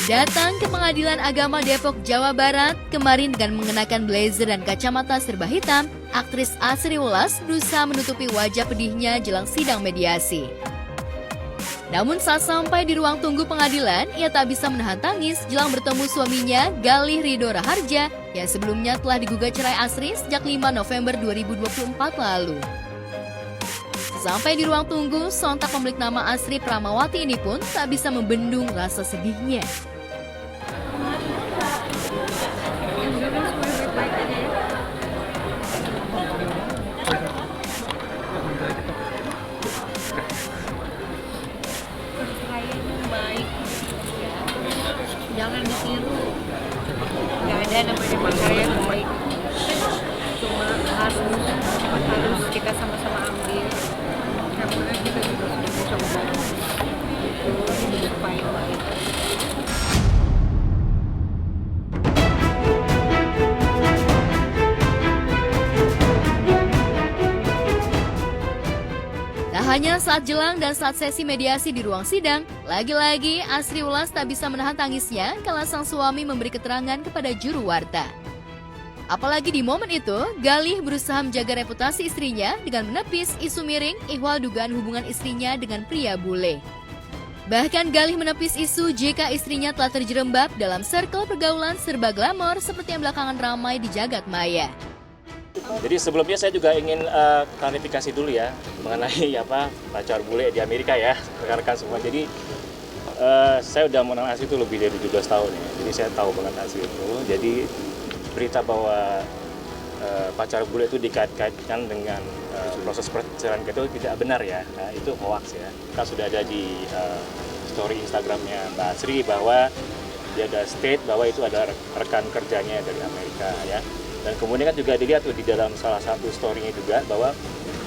Datang ke Pengadilan Agama Depok, Jawa Barat, kemarin dengan mengenakan blazer dan kacamata serba hitam, aktris Asri Welas berusaha menutupi wajah pedihnya jelang sidang mediasi. Namun saat sampai di ruang tunggu pengadilan, ia tak bisa menahan tangis jelang bertemu suaminya, Galih Ridho Raharja, yang sebelumnya telah digugat cerai Asri sejak 5 November 2024 lalu. Sampai di ruang tunggu, sontak pemilik nama Asri Pramawati ini pun tak bisa membendung rasa sedihnya. Jangan ditiru, nggak ada namanya percaya yang baik, cuma harus kita sama-sama ambil, karena kita juga sudah mencoba itu hidup baik. Hanya saat jelang dan saat sesi mediasi di ruang sidang, lagi-lagi Asri Welas tak bisa menahan tangisnya kala sang suami memberi keterangan kepada juru warta. Apalagi di momen itu, Galih berusaha menjaga reputasi istrinya dengan menepis isu miring ihwal dugaan hubungan istrinya dengan pria bule. Bahkan Galih menepis isu jika istrinya telah terjerembab dalam circle pergaulan serba glamor seperti yang belakangan ramai di jagat maya. Jadi sebelumnya saya juga ingin klarifikasi dulu ya mengenai pacar bule di Amerika ya, rekan-rekan semua. Jadi saya udah mengenal Asri itu lebih dari 17 tahun ya. Jadi saya tahu banget Asri itu. Jadi berita bahwa pacar bule itu dikait-kaitkan dengan proses perceraian itu tidak benar ya. Nah, itu hoax ya. Kita sudah ada di story Instagramnya Mbak Asri bahwa dia ada state bahwa itu ada rekan kerjanya dari Amerika ya. Dan kemudian kan juga dilihat tuh di dalam salah satu story-nya juga bahwa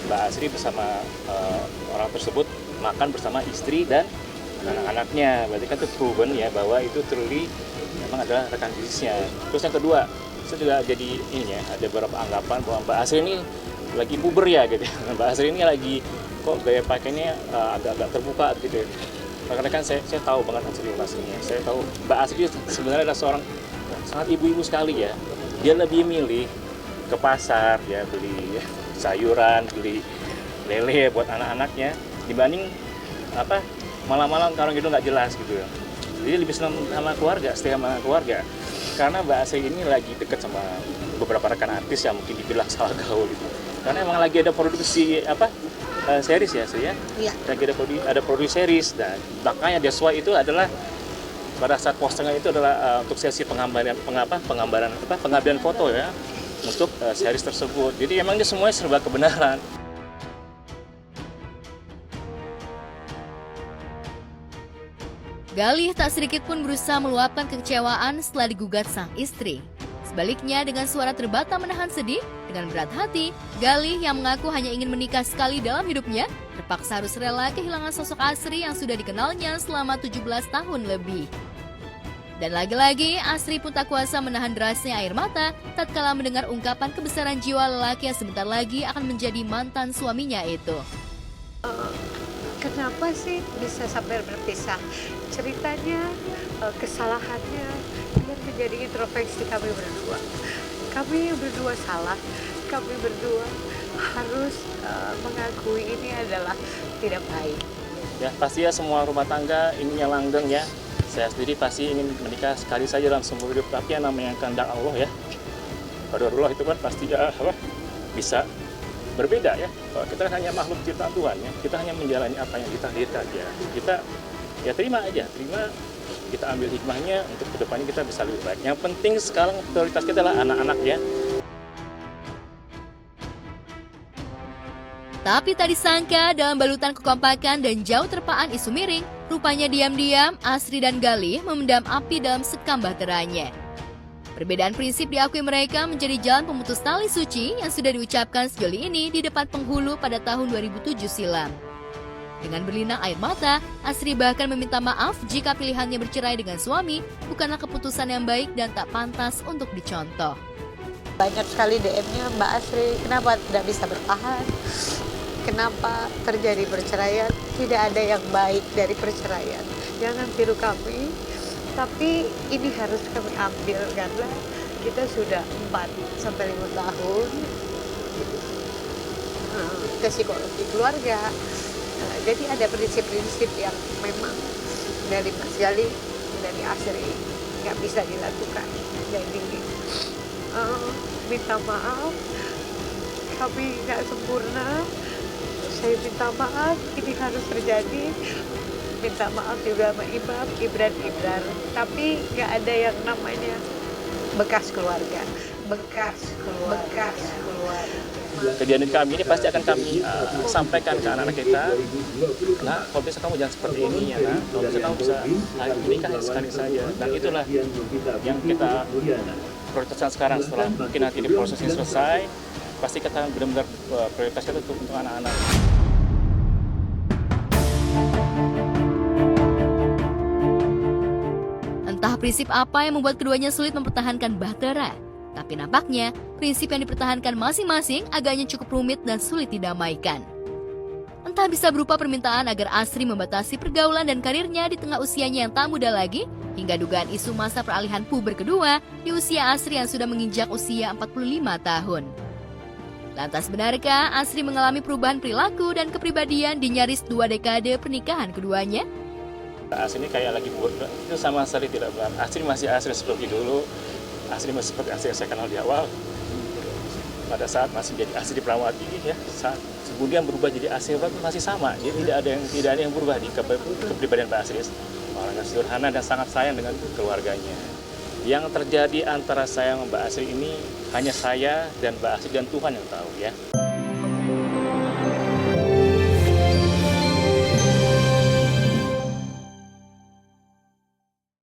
Mbak Asri bersama orang tersebut makan bersama istri dan anak-anaknya. Berarti kan itu proven ya bahwa itu truly memang adalah rekan bisnisnya. Terus yang kedua, saya juga jadi ini ya, ada beberapa anggapan bahwa Mbak Asri ini lagi puber ya gitu. Mbak Asri ini lagi kok gaya pakainya agak-agak terbuka gitu. Karena kan saya tahu banget Asri aslinya. Saya tahu Mbak Asri sebenarnya adalah seorang sangat ibu-ibu sekali ya. Dia lebih milih ke pasar ya, beli sayuran, beli lele buat anak-anaknya dibanding malam-malam karang gitu nggak jelas gitu ya. Jadi lebih senang sama keluarga, setia sama keluarga. Karena Mbak Asri ini lagi deket sama beberapa rekan artis yang mungkin dibilang salah gaul gitu. Karena emang lagi ada produksi series ya, Sri ya. Iya. Lagi ada produksi series dan makanya that's why itu adalah pada saat postingan itu adalah untuk sesi pengambilan foto ya untuk series tersebut. Jadi emang dia semuanya serba kebenaran. Galih tak sedikit pun berusaha meluapkan kekecewaan setelah digugat sang istri. Sebaliknya dengan suara terbata menahan sedih, dengan berat hati, Galih yang mengaku hanya ingin menikah sekali dalam hidupnya, terpaksa harus rela kehilangan sosok Asri yang sudah dikenalnya selama 17 tahun lebih. Dan lagi-lagi, Asri pun tak kuasa menahan derasnya air mata tatkala mendengar ungkapan kebesaran jiwa lelaki yang sebentar lagi akan menjadi mantan suaminya itu. Kenapa sih bisa sampai berpisah? Ceritanya, kesalahannya, biar menjadi introspeksi kami berdua. Kami berdua salah, kami berdua harus mengakui ini adalah tidak baik. Ya pasti ya semua rumah tangga inginnya langgeng ya. Saya sendiri pasti ingin menikah sekali saja dalam seumur hidup, tapi yang namanya kehendak Allah ya. Qadarullah itu kan pasti bisa berbeda ya. Kalau kita hanya makhluk ciptaan Tuhan ya, kita hanya menjalani apa yang ditakdirkan ya. Kita ya terima aja, kita ambil hikmahnya untuk kedepannya kita bisa lebih baik. Yang penting sekarang prioritas kita adalah anak-anak ya. Tapi tak disangka dalam balutan kekompakan dan jauh terpaan isu miring, rupanya diam-diam Asri dan Galih memendam api dalam sekam bahteranya. Perbedaan prinsip diakui mereka menjadi jalan pemutus tali suci yang sudah diucapkan sejoli ini di depan penghulu pada tahun 2007 silam. Dengan berlinang air mata, Asri bahkan meminta maaf jika pilihannya bercerai dengan suami bukanlah keputusan yang baik dan tak pantas untuk dicontoh. Banyak sekali DM-nya, Mbak Asri, kenapa tidak bisa bertahan? Kenapa terjadi perceraian? Tidak ada yang baik dari perceraian. Jangan tiru kami, Tapi ini harus kami ambil karena kita sudah 4 sampai 5 tahun ke psikologi keluarga. Jadi ada prinsip-prinsip yang memang dari Mas Gali, dari Asri nggak bisa dilakukan. Jadi minta maaf, kami nggak sempurna. Saya minta maaf, ini harus terjadi. Minta maaf juga sama Imam, Ibran. Tapi nggak ada yang namanya bekas keluarga. Kejadian kami ini pasti akan kami sampaikan ke anak-anak kita. Nah, kalau bisa kamu jangan seperti ini ya, nah. Kalau bisa kamu bisa menikah sekali saja. Dan itulah yang kita prioritaskan sekarang. Setelah mungkin nanti di proses ini selesai, pasti kita benar-benar prioritas kita untuk anak-anak. Entah prinsip apa yang membuat keduanya sulit mempertahankan bahtera, tapi nampaknya prinsip yang dipertahankan masing-masing agaknya cukup rumit dan sulit didamaikan. Entah bisa berupa permintaan agar Asri membatasi pergaulan dan karirnya di tengah usianya yang tak muda lagi, hingga dugaan isu masa peralihan puber kedua di usia Asri yang sudah menginjak usia 45 tahun. Lantas benarkah Asri mengalami perubahan perilaku dan kepribadian di nyaris 2 dekade pernikahan keduanya? Asri ini kayak lagi buruk, itu sama sekali tidak benar. Asri masih Asri seperti dulu. Asri masih seperti Asri yang saya kenal di awal. Pada saat masih jadi Asri Pramawati ya, saat kemudian berubah jadi Asri masih sama. Jadi tidak ada yang berubah di kepribadian Pak Asri. Orang yang sederhana dan sangat sayang dengan keluarganya. Yang terjadi antara saya dan Mbak Asri ini hanya saya dan Mbak Asri dan Tuhan yang tahu ya.